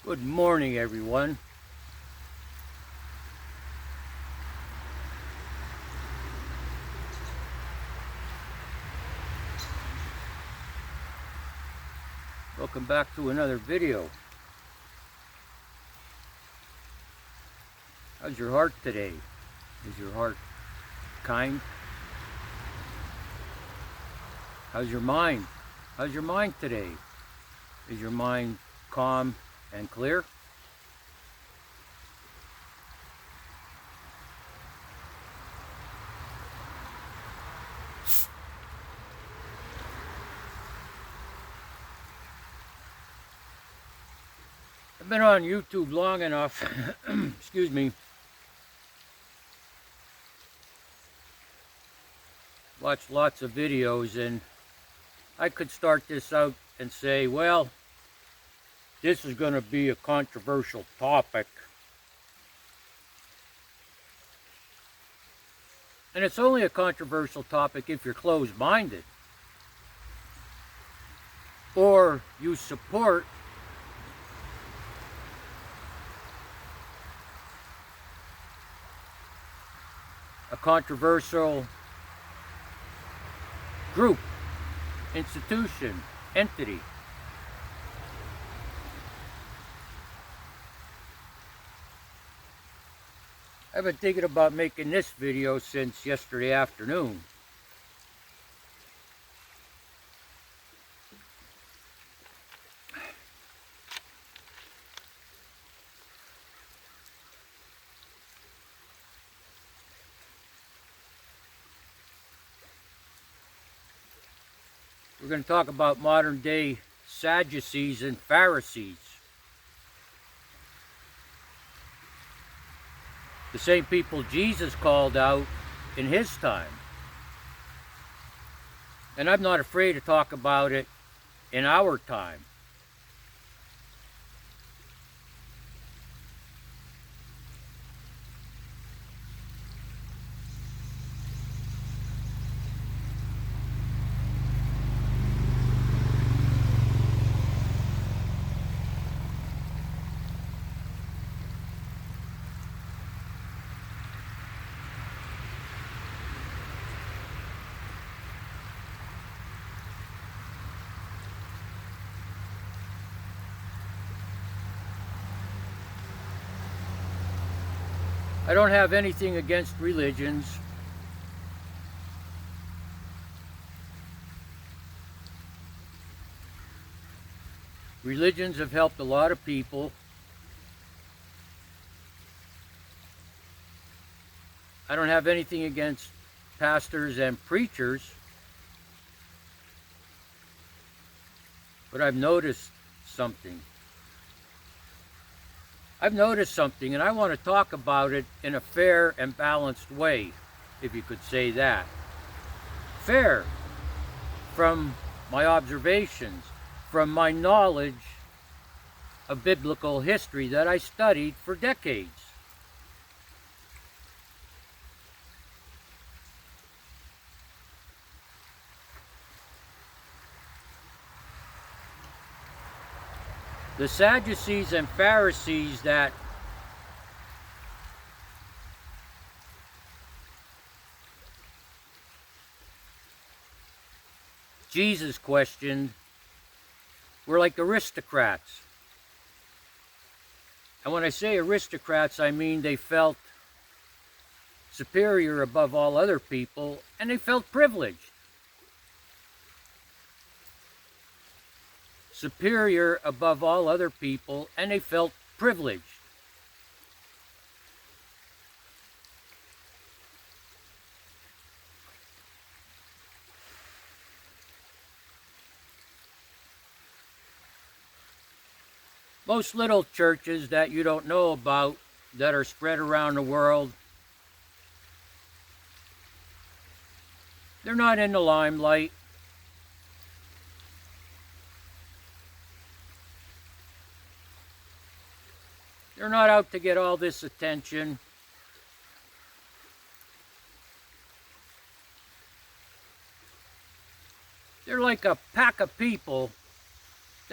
Good morning, everyone. Welcome back to another video. How's your heart today? Is your heart kind? How's your mind? How's your mind today? Is your mind calm and clear? I've been on YouTube long enough, excuse me, watched lots of videos, and I could start this out and say, well, this is going to be a controversial topic. And it's only a controversial topic if you're closed-minded, or you support a controversial group, institution, entity. I've been thinking about making this video since yesterday afternoon. We're going to talk about modern day Sadducees and Pharisees. The same people Jesus called out in his time. And I'm not afraid to talk about it in our time. I don't have anything against religions. Religions have helped a lot of people. I don't have anything against pastors and preachers. But I've noticed something. I've noticed something, and I want to talk about it in a fair and balanced way, if you could say that. Fair, from my observations, from my knowledge of biblical history that I studied for decades. The Sadducees and Pharisees that Jesus questioned were like aristocrats. And when I say aristocrats, I mean they felt superior above all other people, and they felt privileged. Superior above all other people, and they felt privileged. Most little churches that you don't know about that are spread around the world, they're not in the limelight. They're not out to get all this attention. They're like a pack of people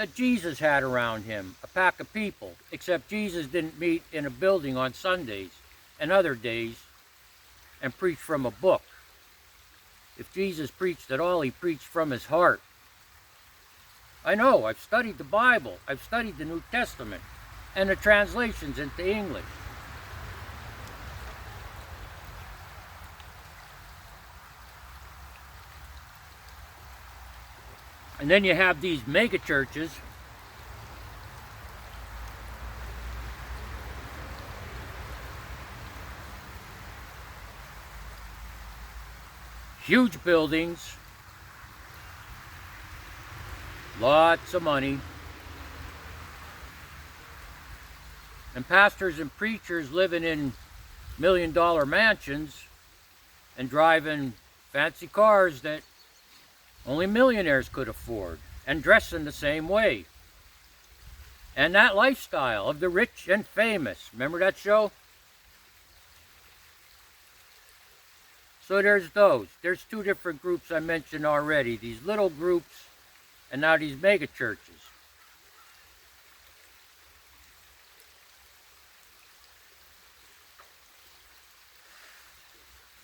that Jesus had around him, a pack of people, except Jesus didn't meet in a building on Sundays and other days and preach from a book. If Jesus preached at all, he preached from his heart. I know, I've studied the Bible, I've studied the New Testament and the translations into English. And then you have these mega churches huge buildings, lots of money, and pastors and preachers living in million-dollar mansions and driving fancy cars that only millionaires could afford, and dressing the same way. And that lifestyle of the rich and famous. Remember that show? So there's those. There's two different groups I mentioned already. These little groups and now these mega churches.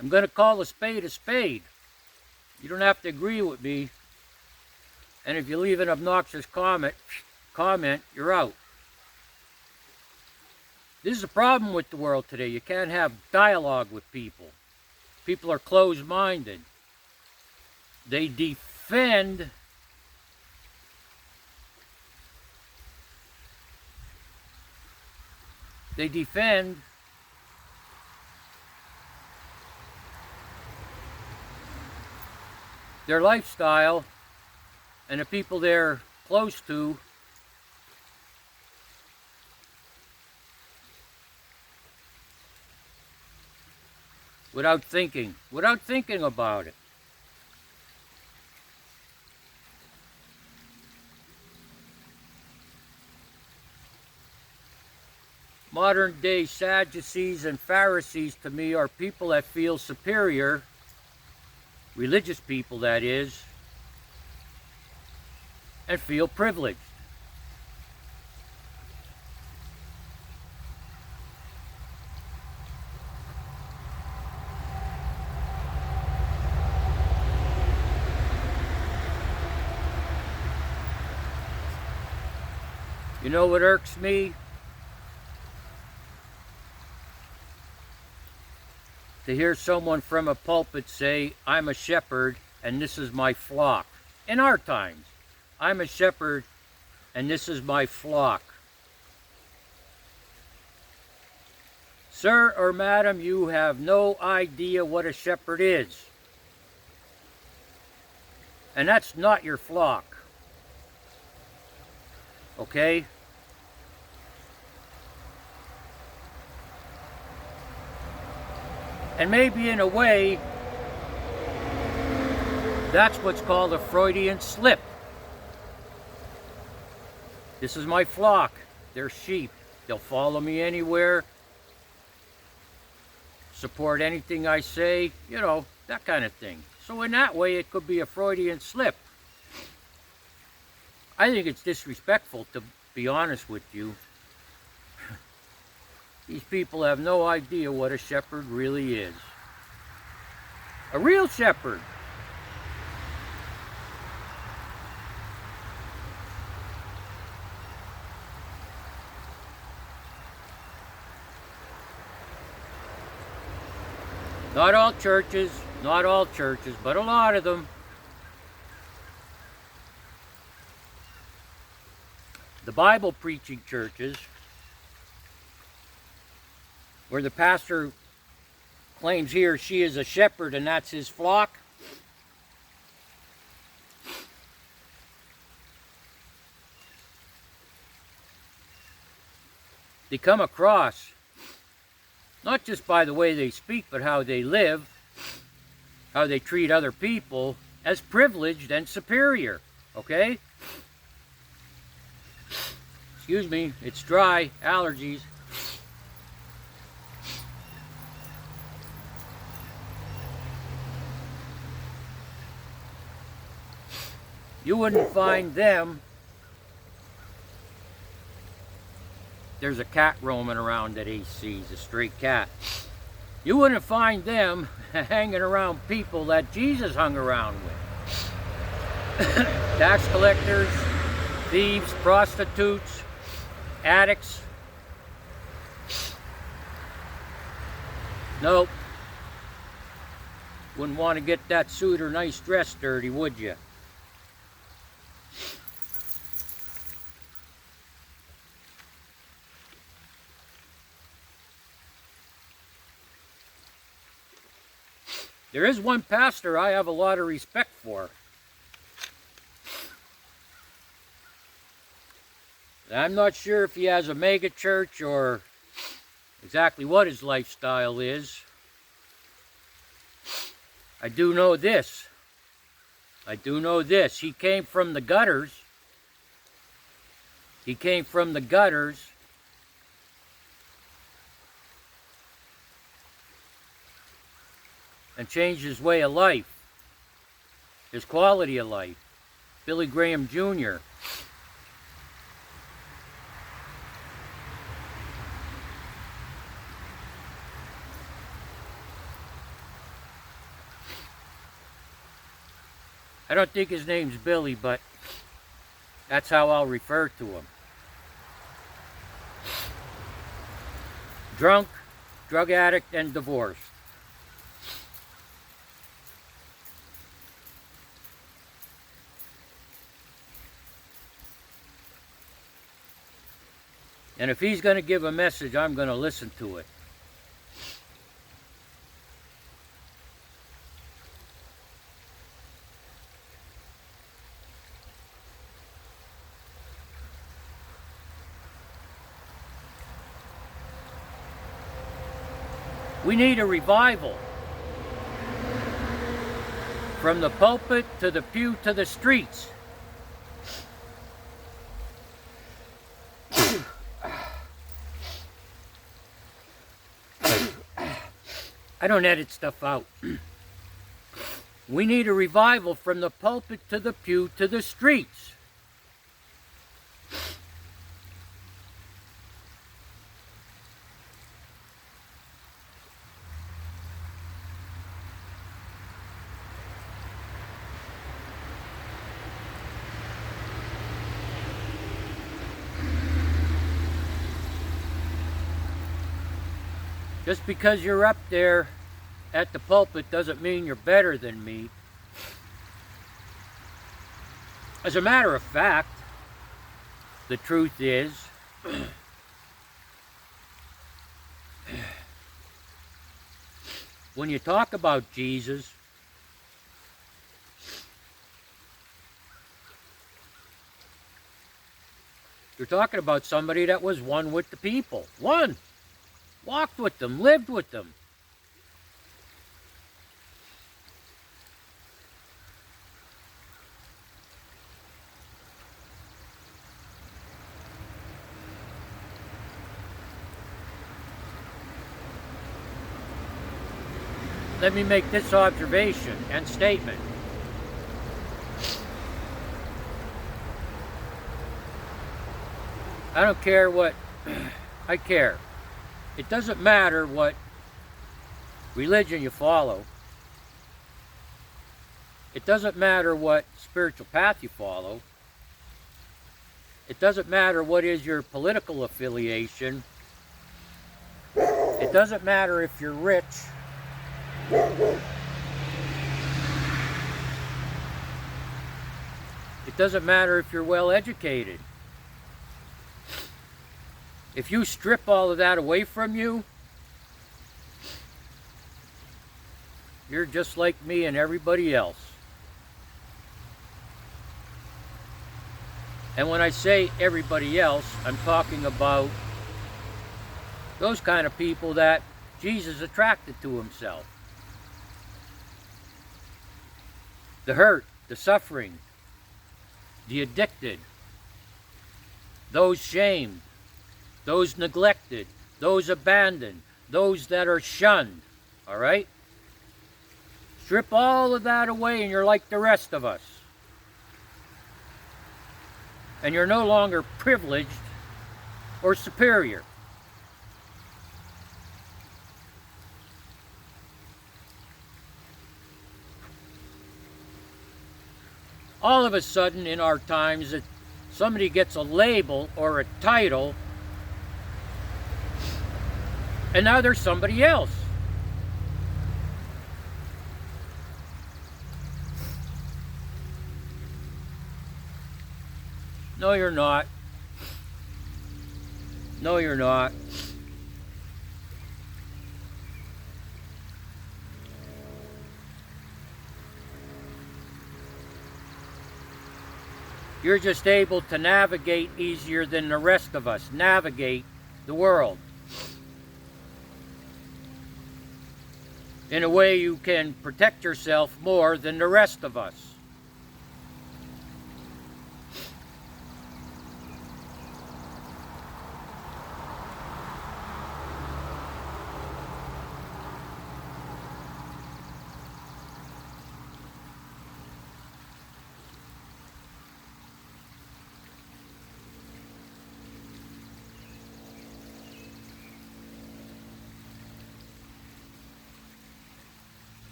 I'm going to call a spade a spade. You don't have to agree with me. And if you leave an obnoxious comment, you're out. This is a problem with the world today. You can't have dialogue with people. People are closed-minded. They defend their lifestyle and the people they're close to without thinking about it. Modern day Sadducees and Pharisees to me are people that feel superior, religious people that is, and feel privileged. You know what irks me? To hear someone from a pulpit say, I'm a shepherd and this is my flock. In our times, I'm a shepherd and this is my flock. Sir or madam, you have no idea what a shepherd is. And that's not your flock. Okay? And maybe in a way, that's what's called a Freudian slip. This is my flock. They're sheep. They'll follow me anywhere, support anything I say, you know, that kind of thing. So in that way, it could be a Freudian slip. I think it's disrespectful, to be honest with you. These people have no idea what a shepherd really is. A real shepherd. Not all churches, but a lot of them. The Bible preaching churches, where the pastor claims he or she is a shepherd and that's his flock. They come across, not just by the way they speak, but how they live, how they treat other people, as privileged and superior, okay? Excuse me, it's dry, allergies. You wouldn't find them there's a cat roaming around at AC's, a stray cat. You wouldn't find them hanging around people that Jesus hung around with. Tax collectors, thieves, prostitutes, addicts. Nope. Wouldn't want to get that suit or nice dress dirty, would you? There is one pastor I have a lot of respect for. I'm not sure if he has a mega church or exactly what his lifestyle is. I do know this. He came from the gutters. And changed his way of life, his quality of life. Billy Graham Jr. I don't think his name's Billy, but that's how I'll refer to him. Drunk, drug addict, and divorced. And if he's going to give a message, I'm going to listen to it. We need a revival. From the pulpit to the pew to the streets. I don't edit stuff out. We need a revival from the pulpit to the pew to the streets. Just because you're up there at the pulpit doesn't mean you're better than me. As a matter of fact, the truth is, when you talk about Jesus, you're talking about somebody that was one with the people. One. Walked with them, lived with them. Let me make this observation and statement. I don't care what I care. It doesn't matter what religion you follow. It doesn't matter what spiritual path you follow. It doesn't matter what is your political affiliation. It doesn't matter if you're rich. It doesn't matter if you're well educated. If you strip all of that away from you, you're just like me and everybody else. And when I say everybody else, I'm talking about those kind of people that Jesus attracted to himself. The hurt, the suffering, the addicted, those shamed, those neglected, those abandoned, those that are shunned, all right? Strip all of that away and you're like the rest of us. And you're no longer privileged or superior. All of a sudden in our times, that somebody gets a label or a title, and now they're somebody else. No, you're not. No, you're not. You're just able to navigate easier than the rest of us. Navigate the world. In a way you can protect yourself more than the rest of us.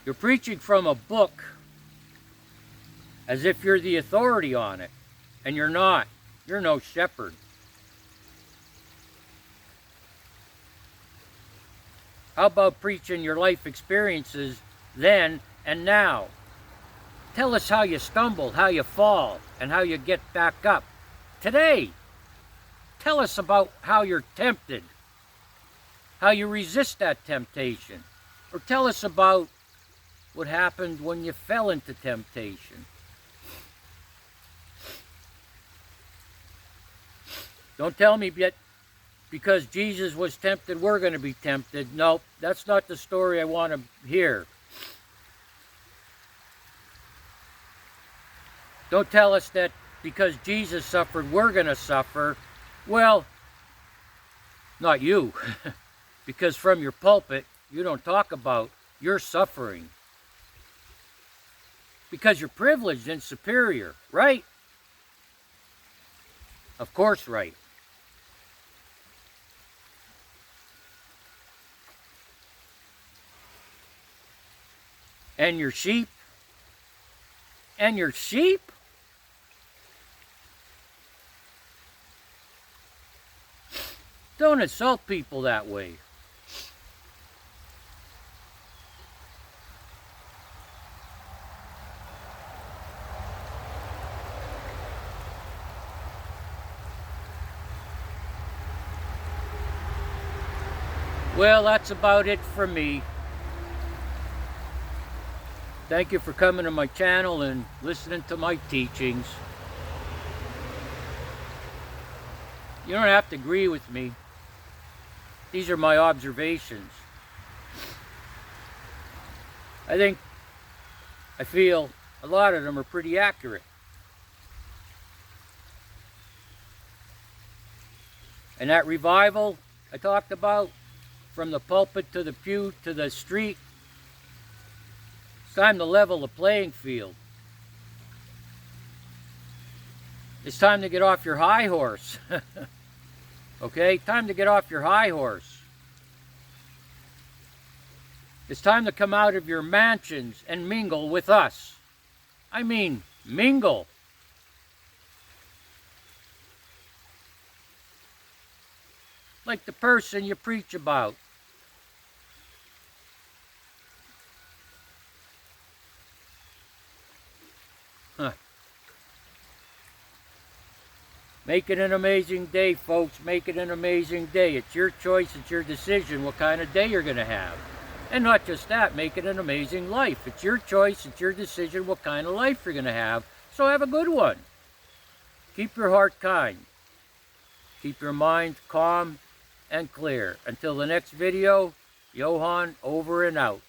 You're preaching from a book as if you're the authority on it, and you're not. You're no shepherd. How about preaching your life experiences then and now? Tell us how you stumble, how you fall, and how you get back up. Today, tell us about how you're tempted, how you resist that temptation, or tell us about what happened when you fell into temptation. Don't tell me yet because Jesus was tempted, we're going to be tempted. Nope, that's not the story I want to hear. Don't tell us that because Jesus suffered, we're going to suffer. Well, not you, because from your pulpit, you don't talk about your suffering. Because you're privileged and superior, right? Of course, right. And your sheep? And your sheep? Don't insult people that way. Well, that's about it for me. Thank you for coming to my channel and listening to my teachings. You don't have to agree with me. These are my observations. I feel a lot of them are pretty accurate. And that revival I talked about, from the pulpit to the pew to the street, it's time to level the playing field. It's time to get off your high horse. Okay? Time to get off your high horse. It's time to come out of your mansions and mingle with us. I mean, mingle. Like the person you preach about. Make it an amazing day, folks. Make it an amazing day. It's your choice, it's your decision what kind of day you're going to have. And not just that, make it an amazing life. It's your choice, it's your decision what kind of life you're going to have. So have a good one. Keep your heart kind. Keep your mind calm and clear. Until the next video, Johan over and out.